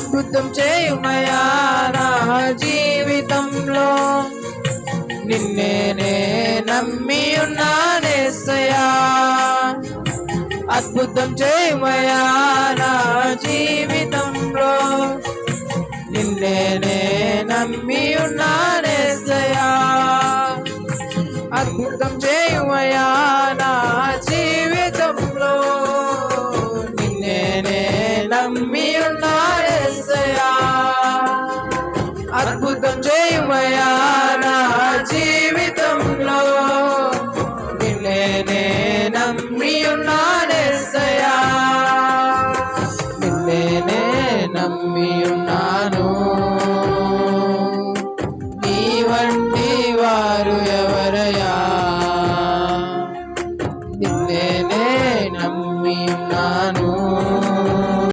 అద్భుతం చేయుమయా నా జీవితంలో నిన్నే నే నమ్మి ఉన్నానేసయ్యా అద్భుతం చేయుమయా నా జీవితంలో నిన్నే నే నమ్మి ఉన్నానేసయ్యా అద్భుతం చేయుమయా నా జీవితంలో నిన్నే నే నమ్మి ఉన్నానేసయ్యా అద్భుతం చేయుమయా నా జీవితంలో నిన్నే నే నమ్మి ఉన్నానేసయ్యా నిన్నే నే నమ్మి ఉన్నాను నీ వంటి వారు ఎవరయ్యా నిన్నే నే నమ్మి ఉన్నాను